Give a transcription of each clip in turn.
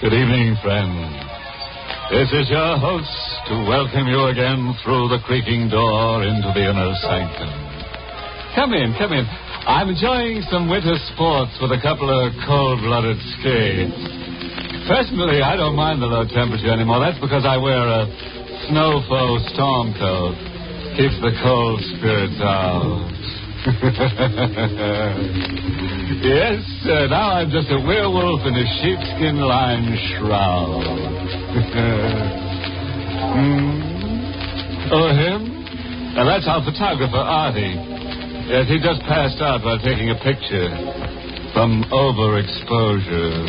Good evening, friends. This is your host to welcome you again through the creaking door into the inner sanctum. Come in. I'm enjoying some winter sports with a couple of cold-blooded skates. Personally, I don't mind the low temperature anymore. That's because I wear a snow-foe storm coat. Keeps the cold spirits out. Yes, sir. Now I'm just a werewolf in a sheepskin-lined shroud. Oh, him? Now, that's our photographer, Artie. Yes, he just passed out while taking a picture from overexposure.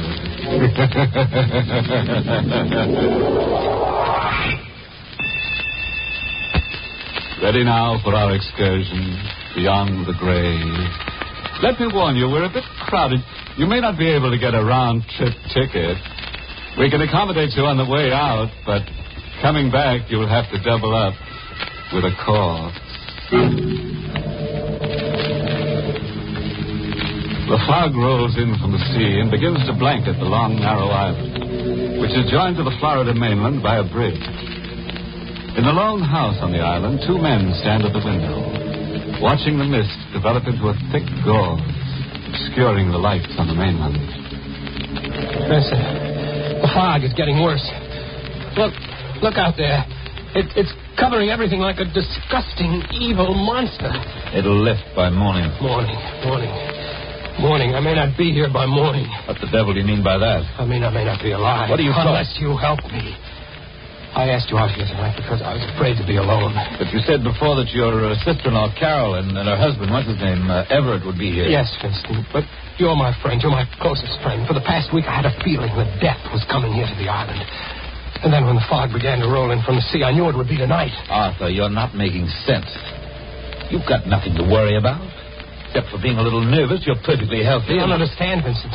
Ready now for our excursion beyond the grave. Let me warn you, we're a bit crowded. You may not be able to get a round-trip ticket. We can accommodate you on the way out, but coming back, you'll have to double up with a corpse. The fog rolls in from the sea and begins to blanket the long, narrow island, which is joined to the Florida mainland by a bridge. In the lone house on the island, two men stand at the window, watching the mist develop into a thick gauze, obscuring the lights on the mainland. Listen, the fog is getting worse. Look out there. It's covering everything like a disgusting, evil monster. It'll lift by morning. Morning. I may not be here by morning. What the devil do you mean by that? I mean, I may not be alive. What are you talking? Unless you help me. I asked you out here tonight because I was afraid to be alone. But you said before that your sister-in-law, Carol, and her husband, what's his name, Everett, would be here. Yes, Vincent, but you're my friend. You're my closest friend. For the past week, I had a feeling that death was coming here to the island. And then when the fog began to roll in from the sea, I knew it would be tonight. Arthur, you're not making sense. You've got nothing to worry about. Except for being a little nervous, you're perfectly healthy. You don't understand, Vincent.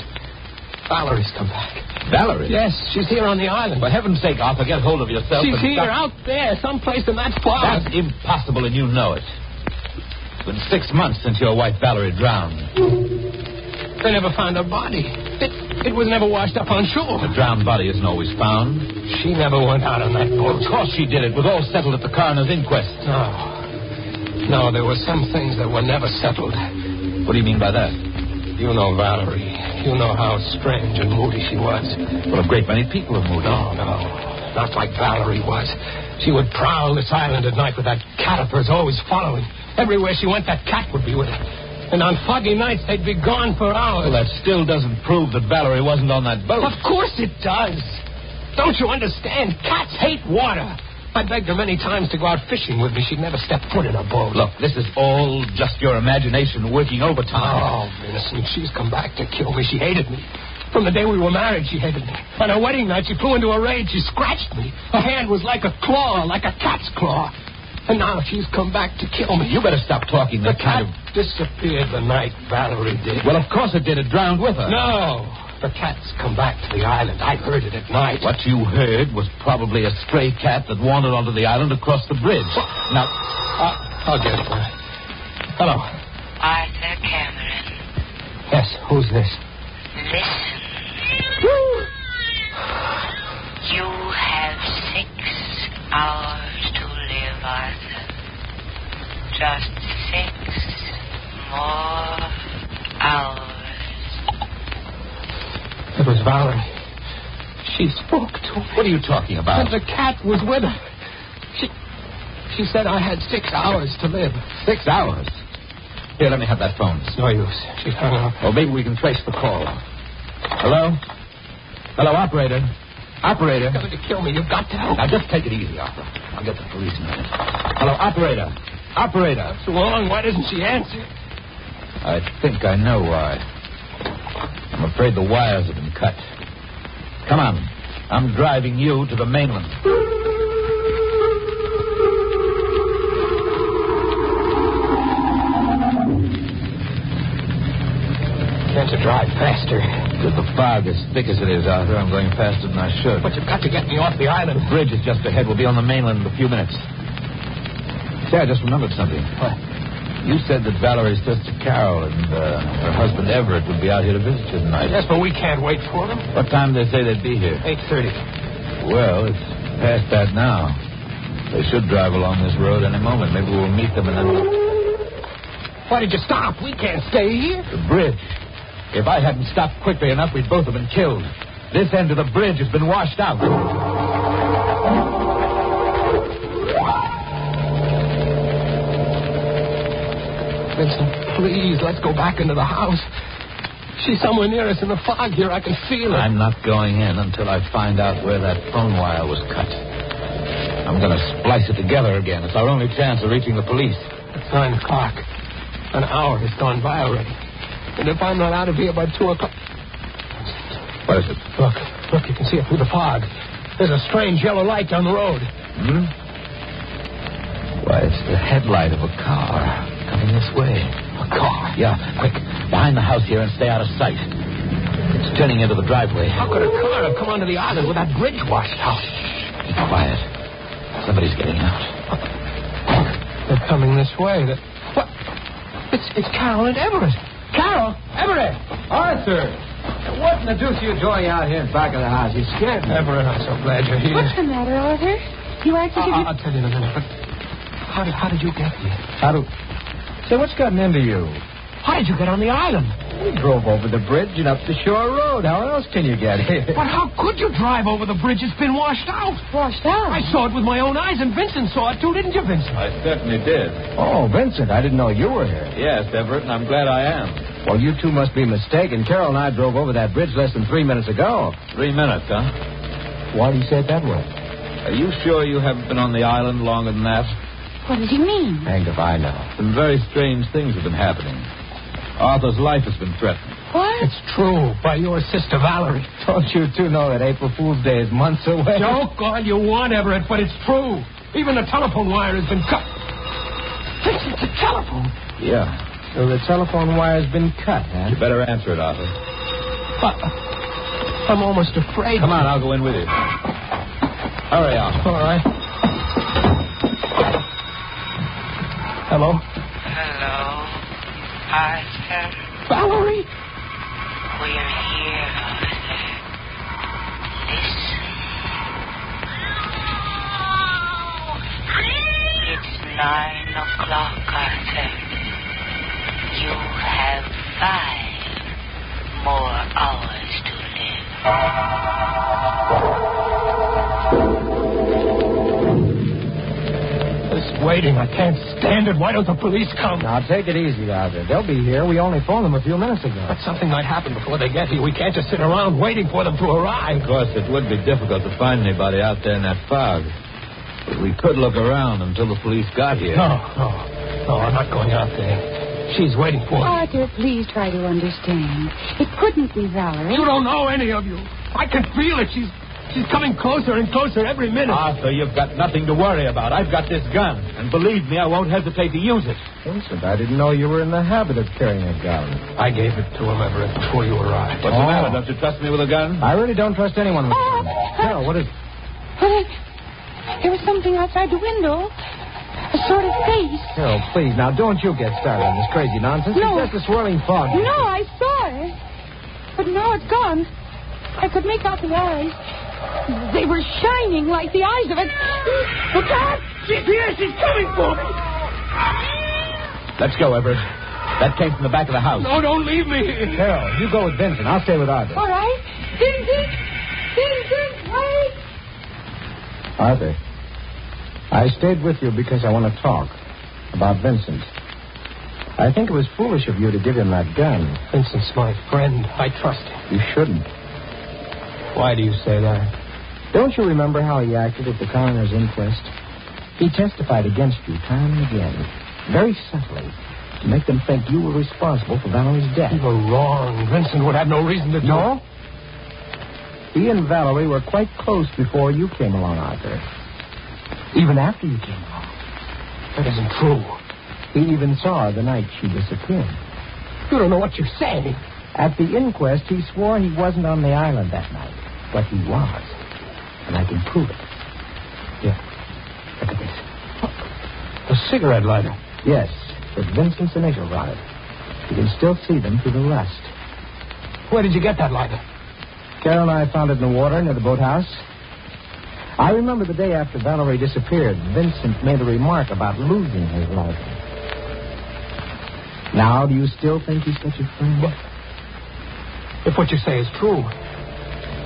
Valerie's come back. Valerie? Yes, she's here on the island. For heaven's sake, Arthur, get hold of yourself. She's here, out there, someplace in that fog. That's impossible, and you know it. It's been 6 months since your wife Valerie drowned. They never found her body. It was never washed up on shore. The drowned body isn't always found. She never went out on that boat. Of course she did. It was all settled at the coroner's inquest. No, there were some things that were never settled. What do you mean by that? You know Valerie. You know how strange and moody she was. Well, a great many people are moody. No. Not like Valerie was. She would prowl this island at night with that cat of hers always following. Everywhere she went, that cat would be with her. And on foggy nights, they'd be gone for hours. Well, that still doesn't prove that Valerie wasn't on that boat. Of course it does. Don't you understand? Cats hate water. I begged her many times to go out fishing with me. She'd never step foot in a boat. Look, this is all just your imagination working overtime. Oh, Vincent, she's come back to kill me. She hated me. From the day we were married, she hated me. On her wedding night, she flew into a rage. She scratched me. Her hand was like a claw, like a cat's claw. And now she's come back to kill me. You better stop talking that kind of... disappeared the night Valerie did. Well, of course it did. It drowned with her. No. The cat's come back to the island. I heard it at night. What you heard was probably a stray cat that wandered onto the island across the bridge. Now, I'll get it. Hello. Arthur Cameron. Yes, who's this? Listen. You have 6 hours to live, Arthur. Just 6 more hours. It was Valerie. She spoke to me. What are you talking about? And the cat was with her. She said I had 6 hours to live. 6 hours? Here, let me have that phone. It's no use. She hung up. Well, maybe we can trace the call. Hello? Hello, operator. Operator. You're going to kill me. You've got to help. Now, just take it easy, Arthur. I'll get the police in a minute. Hello, operator. Operator. So long. Why doesn't she answer? I think I know why. I'm afraid the wires have been cut. Come on. I'm driving you to the mainland. Can't you drive faster? Because the fog is thick as it is, Arthur, I'm going faster than I should. But you've got to get me off the island. The bridge is just ahead. We'll be on the mainland in a few minutes. Say, I just remembered something. What? You said that Valerie's sister Carol and her husband Everett would be out here to visit you tonight. Yes, but we can't wait for them. What time did they say they'd be here? 8:30. Well, it's past that now. They should drive along this road any moment. Maybe we'll meet them and then... Why did you stop? We can't stay here. The bridge. If I hadn't stopped quickly enough, we'd both have been killed. This end of the bridge has been washed out. Vincent, please, let's go back into the house. She's somewhere near us in the fog here. I can feel it. I'm not going in until I find out where that phone wire was cut. I'm going to splice it together again. It's our only chance of reaching the police. It's 9 o'clock. An hour has gone by already. And if I'm not out of here by 2 o'clock... What is it? Look, you can see it through the fog. There's a strange yellow light down the road. Why, it's the headlight of a car coming this way. A car? Yeah, quick. Behind the house here and stay out of sight. It's turning into the driveway. How could a car have come onto the island with that bridge washed out? Be quiet. Somebody's getting out. They're coming this way. What? It's Carol and Everett. Carol! Everett! Arthur! What in the deuce are you doing out here in back of the house? You scared me. Everett, I'm so glad you're here. What's the matter, Arthur? You acted as if I'll tell you in a minute, but how did you get here? Say, what's gotten into you? How did you get on the island? We drove over the bridge and up the shore road. How else can you get here? But how could you drive over the bridge? It's been washed out. washed out. I saw it with my own eyes, and Vincent saw it too, didn't you, Vincent? I certainly did. Oh, Vincent, I didn't know you were here. Yes, Everett, and I'm glad I am. Well, you two must be mistaken. Carol and I drove over that bridge less than 3 minutes ago. 3 minutes, huh? Why do you say it that way? Are you sure you haven't been on the island longer than that? What does he mean? Hanged if I know. Some very strange things have been happening. Arthur's life has been threatened. What? It's true, by your sister Valerie. Don't you two know that April Fool's Day is months away? Joke all you want, Everett, but it's true. Even the telephone wire has been cut. Vincent, the telephone. Yeah. So the telephone wire's been cut, huh? You better answer it, Arthur. I'm almost afraid. Come on, I'll go in with you. Hurry, Arthur. All right. Hello? Hello, Arthur. Valerie? We're here, Arthur. Listen. It's 9 o'clock, Arthur. You have 5 more hours to live. This waiting, I can't stand it. Why don't the police come? Now, take it easy, Arthur. They'll be here. We only phoned them a few minutes ago. But something might happen before they get here. We can't just sit around waiting for them to arrive. Of course, it would be difficult to find anybody out there in that fog. But we could look around until the police got here. No, I'm not going out there. She's waiting for me. Arthur, please try to understand. It couldn't be Valerie. You don't know any of you. I can feel it. She's coming closer and closer every minute. Arthur, you've got nothing to worry about. I've got this gun. And believe me, I won't hesitate to use it. Vincent, I didn't know you were in the habit of carrying a gun. I gave it to him, Everett, before you arrived. What's the matter? Don't you trust me with a gun? I really don't trust anyone with a gun. Carol, what is... There was something outside the window. A sort of face. Carol, please, now, don't you get started on this crazy nonsense. No. It's just a swirling fog. No, I saw it. But now it's gone. I could make out the eyes. They were shining like the eyes of it. Look out! She's here. She's coming for me. Let's go, Everett. That came from the back of the house. No, don't leave me here. Carol, you go with Vincent. I'll stay with Arthur. All right. Vincent! Vincent, wait! Arthur, I stayed with you because I want to talk about Vincent. I think it was foolish of you to give him that gun. Vincent's my friend. I trust him. You shouldn't. Why do you say that? Don't you remember how he acted at the coroner's inquest? He testified against you time and again, very subtly, to make them think you were responsible for Valerie's death. You were wrong. Vincent would have no reason to do No? it. He and Valerie were quite close before you came along, Arthur. Even after you came along. That isn't true. He even saw her the night she disappeared. You don't know what you're saying. At the inquest, he swore he wasn't on the island that night. But he was. And I can prove it. Here. Look at this. A cigarette lighter. Yes. with Vincent's initials on it. You can still see them through the rust. Where did you get that lighter? Carol and I found it in the water near the boathouse. I remember the day after Valerie disappeared, Vincent made a remark about losing his lighter. Now, do you still think he's such a friend? Well, if what you say is true,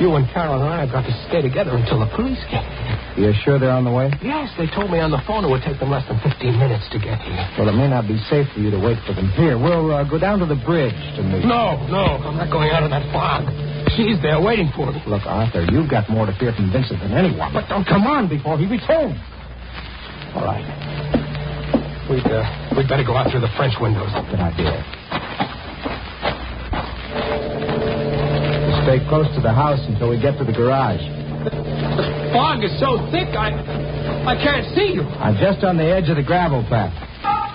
you and Carol and I have got to stay together until the police get here. You're sure they're on the way? Yes, they told me on the phone it would take them less than 15 minutes to get here. Well, it may not be safe for you to wait for them here. We'll go down to the bridge to meet. No, I'm not going out of that fog. She's there waiting for me. Look, Arthur, you've got more to fear from Vincent than anyone. But don't come on before he returns. All right. We'd better go out through the French windows. Good idea. We'll stay close to the house until we get to the garage. The fog is so thick, I can't see you. I'm just on the edge of the gravel path.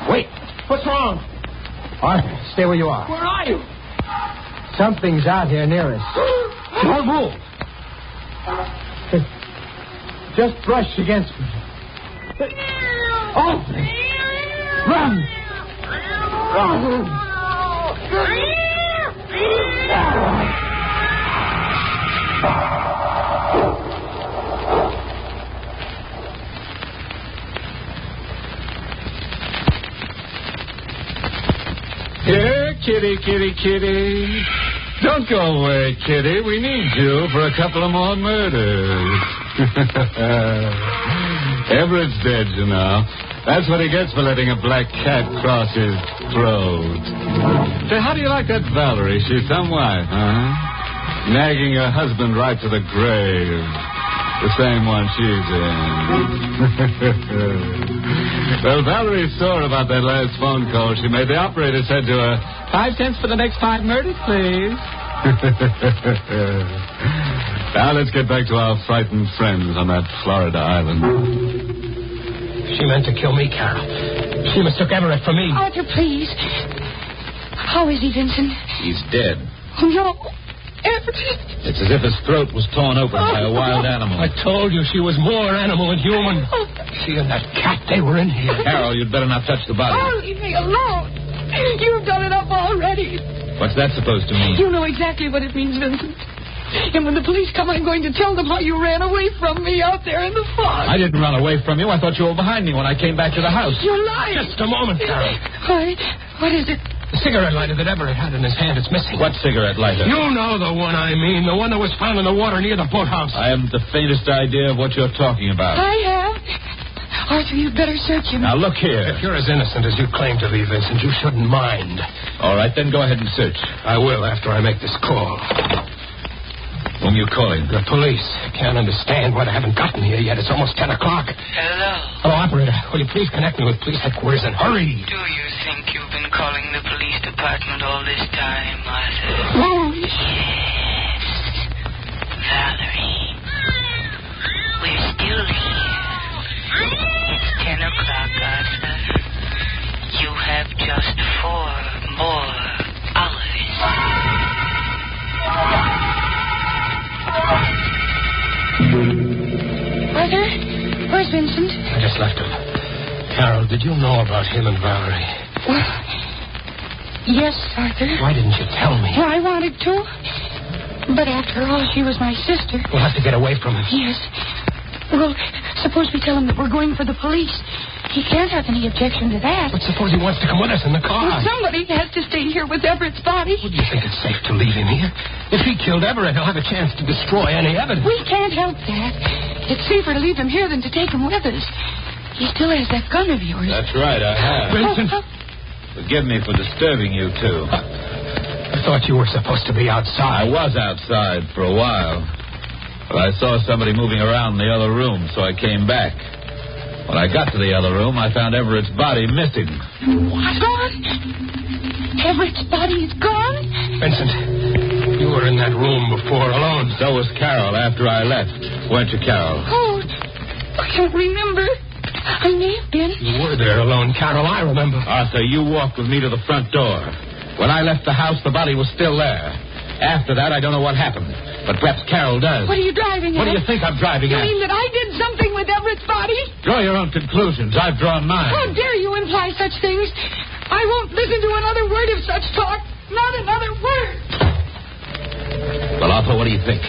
Wait, what's wrong? Arthur, stay where you are. Where are you? Something's out here near us. Don't move. Just brush against me. Oh! Run! Run! Here, kitty, kitty, kitty. Don't go away, kitty. We need you for a couple of more murders. Everett's dead, you know. That's what he gets for letting a black cat cross his throat. Say, how do you like that Valerie? She's some wife, huh? Nagging her husband right to the grave. The same one she's in. Well, Valerie's sore about that last phone call she made. The operator said to her, 5 cents for the next 5 murders, please. Now let's get back to our frightened friends on that Florida island. She meant to kill me, Carol. She mistook Everett for me. Arthur, please. How is he, Vincent? He's dead. Oh, no. Everett. It's as if his throat was torn open by a wild animal. I told you she was more animal than human. She and that cat, they were in here. Carol, you'd better not touch the body. Oh, leave me alone. You've done it up already. What's that supposed to mean? You know exactly what it means, Vincent. And when the police come, I'm going to tell them how you ran away from me out there in the fog. I didn't run away from you. I thought you were behind me when I came back to the house. You're lying. Just a moment, Carol. What is it? The cigarette lighter that Everett had in his hand is missing. What cigarette lighter? You know the one I mean. The one that was found in the water near the boathouse. I haven't the faintest idea of what you're talking about. I have. Arthur, you'd better search him. Now, look here. If you're as innocent as you claim to be, Vincent, you shouldn't mind. All right, then go ahead and search. I will after I make this call. Whom you calling? The police. Can't understand why they haven't gotten here yet. It's almost 10 o'clock. Hello. Hello, operator. Will you please connect me with police headquarters and hurry? Do you think you've been calling the police department all this time, Arthur? Yes. Valerie. We're still here. It's 10 o'clock, Arthur. You have just 4 more hours. Arthur, where's Vincent? I just left him. Carol, did you know about him and Valerie? Well, yes, Arthur. Why didn't you tell me? Well, I wanted to. But after all, she was my sister. We'll have to get away from him. Yes. Well, suppose we tell him that we're going for the police. He can't have any objection to that. But suppose he wants to come with us in the car. Well, somebody has to stay here with Everett's body. Well, do you think it's safe to leave him here? If he killed Everett, he'll have a chance to destroy any evidence. We can't help that. It's safer to leave him here than to take him with us. He still has that gun of yours. That's right, I have. Vincent. Forgive me for disturbing you, too. I thought you were supposed to be outside. I was outside for a while. But I saw somebody moving around in the other room, so I came back. When I got to the other room, I found Everett's body missing. What? Gone? Everett's body is gone? Vincent, you were in that room before alone. So was Carol after I left. Weren't you, Carol? Oh, I can't remember. I may have been. You were there alone, Carol. I remember. Arthur, you walked with me to the front door. When I left the house, the body was still there. After that, I don't know what happened. But perhaps Carol does. What are you driving at? What do you think I'm driving You at? mean that I did something with Everett's body? Draw your own conclusions. I've drawn mine. How dare you imply such things? I won't listen to another word of such talk. Not another word. Well, Arthur, what do you think?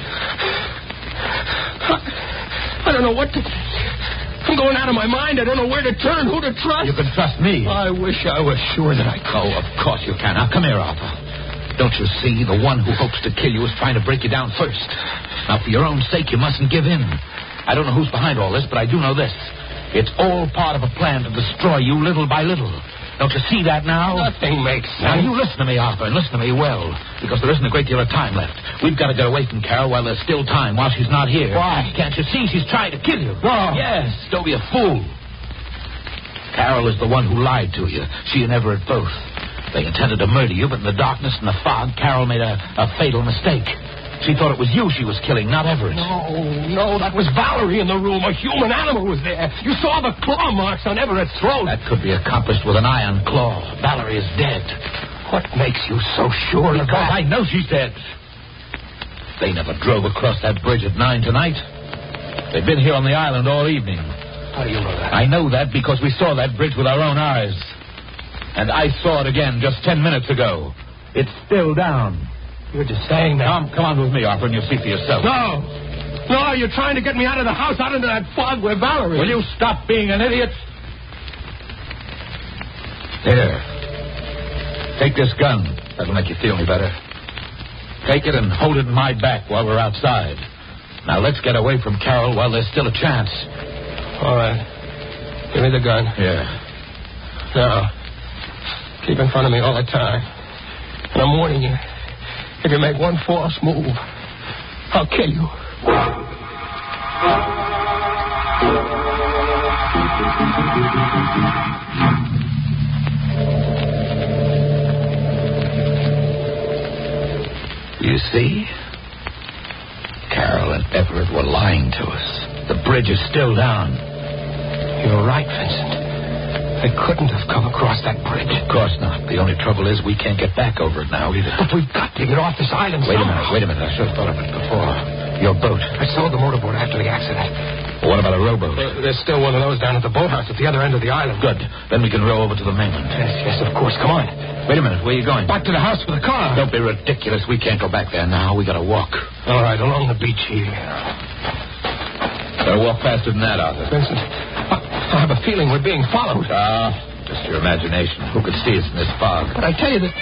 I don't know what to think. I'm going out of my mind. I don't know where to turn, who to trust. You can trust me. I wish I was sure that I could. Oh, of course you can. Now, come here, Arthur. Don't you see? The one who hopes to kill you is trying to break you down first. Now, for your own sake, you mustn't give in. I don't know who's behind all this, but I do know this. It's all part of a plan to destroy you little by little. Don't you see that now? Nothing makes Now, sense. you listen to me, Arthur, and listen to me well, because there isn't a great deal of time left. We've got to get away from Carol while there's still time, while she's not here. Why? Can't you see she's trying to kill you? No. Yes, don't be a fool. Carol is the one who lied to you. She and Everett both. They intended to murder you, but in the darkness and the fog, Carol made a fatal mistake. She thought it was you she was killing, not Everett. No, that was Valerie in the room. A human animal was there. You saw the claw marks on Everett's throat. That could be accomplished with an iron claw. Valerie is dead. What makes you so sure of Because that? I know she's dead. They never drove across that bridge at 9 tonight. They've been here on the island all evening. How do you know that? I know that because we saw that bridge with our own eyes. And I saw it again just 10 minutes ago. It's still down. You're just saying that. Come on with me, Arthur, and you'll see for yourself. No, you're trying to get me out of the house, out into that fog where Valerie... Will you stop being an idiot? Here. Take this gun. That'll make you feel any better. Take it and hold it in my back while we're outside. Now let's get away from Carol while there's still a chance. All right. Give me the gun. Yeah. Now, keep in front of me all the time. And I'm warning you. If you make one false move, I'll kill you. You see? Carol and Everett were lying to us. The bridge is still down. You're right, Vincent. They couldn't have come across that bridge. Of course not. The only trouble is we can't get back over it now either. But we've got to get off this island Wait a somehow. minute. I should have thought of it before. Your boat. I sold the motorboat after the accident. Well, what about a rowboat? There's still one of those down at the boathouse at the other end of the island. Good. Then we can row over to the mainland. Yes, of course. Come on. Wait a minute. Where are you going? Back to the house with the car. Don't be ridiculous. We can't go back there now. We gotta walk. All right, along the beach here. Better walk faster than that, Arthur. Vincent, I have a feeling we're being followed. Just your imagination. Who could see us in this fog? But I tell you that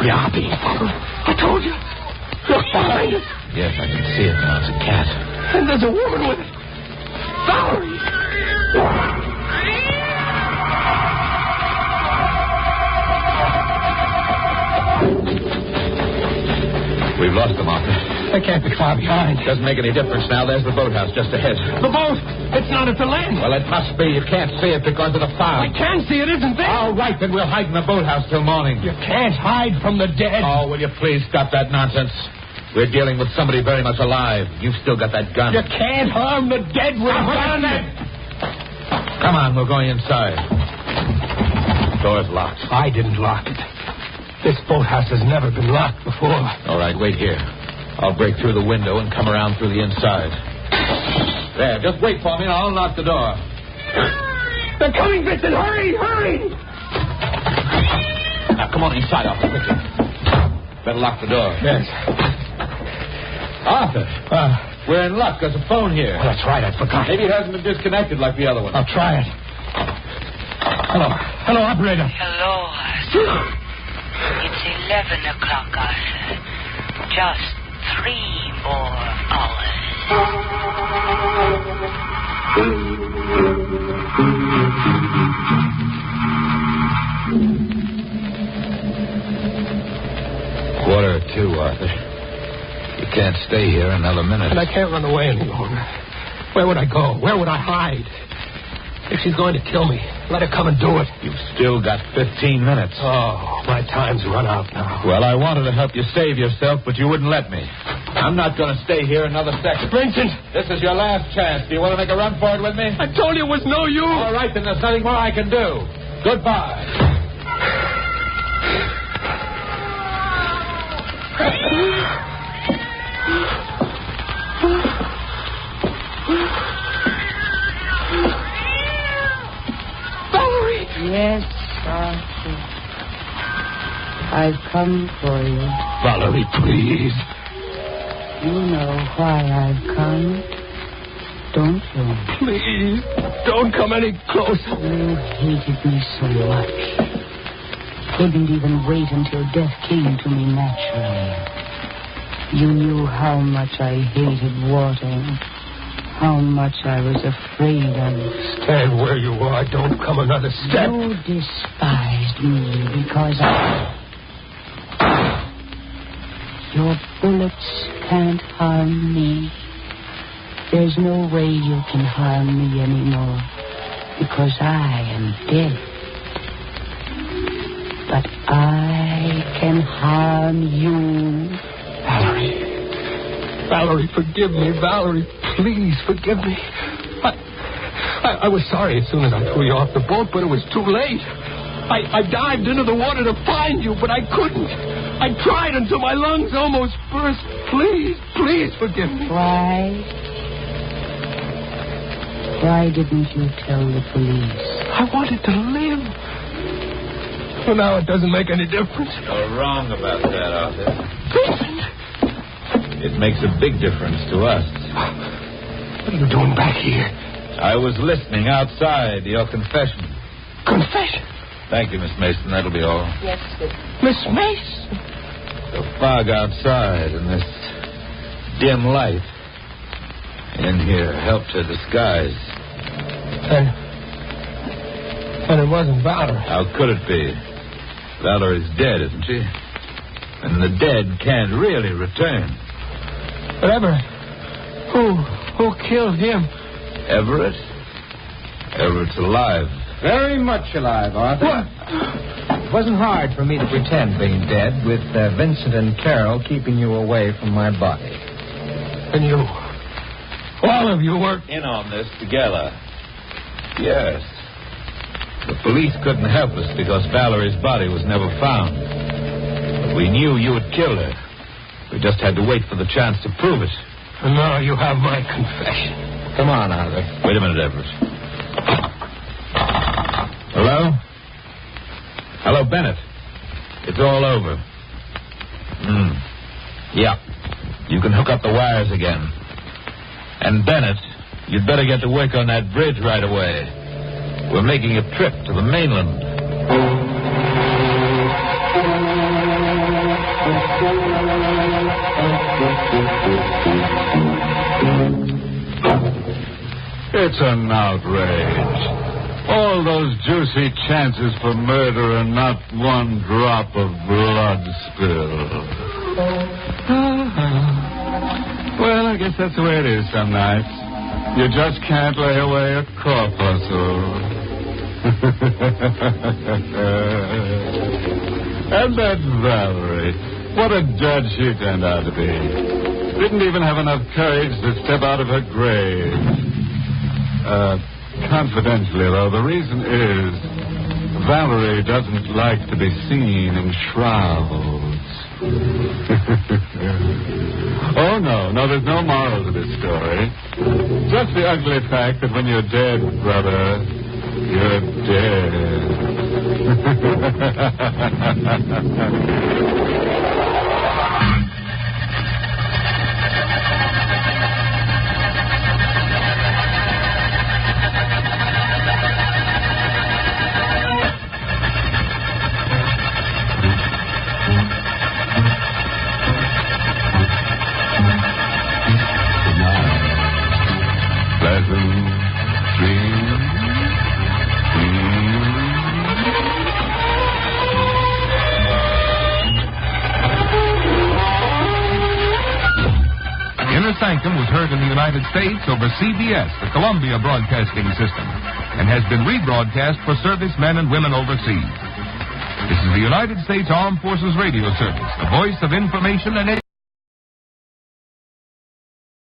we are being followed. I told you. Look behind us. Yes, I can see it now. It's a cat. And there's a woman with it. Valerie. We've lost them, Arthur. They can't be far behind. Doesn't make any difference now. There's the boathouse just ahead. The boat. It's not at the land. Well, it must be. You can't see it because of the fog. I can see it isn't there. All right, then we'll hide in the boathouse till morning. You can't hide from the dead. Oh, will you please stop that nonsense? We're dealing with somebody very much alive. You've still got that gun. You can't harm the dead with a gun. Come on, we're going inside. The door's locked. I didn't lock it. This boathouse has never been locked before. All right, wait here. I'll break through the window and come around through the inside. There, just wait for me and I'll unlock the door. They're coming, Vincent. Hurry. Now, come on inside, Arthur, quickly. Better lock the door. Yes. Arthur, we're in luck. There's a phone here. Well, that's right. I forgot. Maybe it hasn't been disconnected like the other one. I'll try it. Hello, operator. Hello, Arthur. It's 11 o'clock, Arthur. Just 3 more hours. Quarter to 2, Arthur. You can't stay here another minute. And I can't run away any longer. Where would I go? Where would I hide? If she's going to kill me, let her come and do it. You've still got 15 minutes. Oh, my time's run out now. Well, I wanted to help you save yourself, but you wouldn't let me. I'm not going to stay here another second. Vincent! This is your last chance. Do you want to make a run for it with me? I told you it was no use. All right, then there's nothing more I can do. Goodbye. Yes, I've come for you. Valerie, please. You know why I've come, don't you? Please, don't come any closer. You hated me so much. Couldn't even wait until death came to me naturally. You knew how much I hated water, how much I was afraid of. Stand where you are. Don't come another step. You despised me because your bullets can't harm me. There's no way you can harm me anymore because I am dead. But I can harm you. Valerie, forgive me. Valerie, please forgive me. I was sorry as soon as I threw you off the boat, but it was too late. I dived into the water to find you, but I couldn't. I tried until my lungs almost burst. Please forgive me. Why didn't you tell the police? I wanted to live. Well, now it doesn't make any difference. You're wrong about that, Arthur. Vincent! It makes a big difference to us. What are you doing back here? I was listening outside your confession. Confession? Thank you, Miss Mason. That'll be all. Yes, sir. Miss Mason? The fog outside and this dim light in here helped her disguise. And it wasn't Valerie. How could it be? Valerie's dead, isn't she? And the dead can't really return. But Everett, who killed him? Everett? Everett's alive. Very much alive, Arthur. What? It wasn't hard for me to pretend being dead with Vincent and Carol keeping you away from my body. And you, all of you worked In on this together. Yes. The police couldn't help us because Valerie's body was never found. But we knew you had killed her. We just had to wait for the chance to prove it. And now you have my confession. Come on, Arthur. Wait a minute, Everett. Hello? Hello, Bennett. It's all over. Yeah. You can hook up the wires again. And Bennett, you'd better get to work on that bridge right away. We're making a trip to the mainland. It's an outrage. All those juicy chances for murder and not one drop of blood spilled. Well, I guess that's the way it is some nights. You just can't lay away a corpuscle. And that Valerie, what a judge she turned out to be. Didn't even have enough courage to step out of her grave. Confidentially, though, the reason is Valerie doesn't like to be seen in shrouds. Oh, no, there's no moral to this story. Just the ugly fact that when you're dead, brother, you're dead. Sanctum was heard in the United States over CBS, the Columbia Broadcasting System, and has been rebroadcast for servicemen and women overseas. This is the United States Armed Forces Radio Service, the voice of information and education.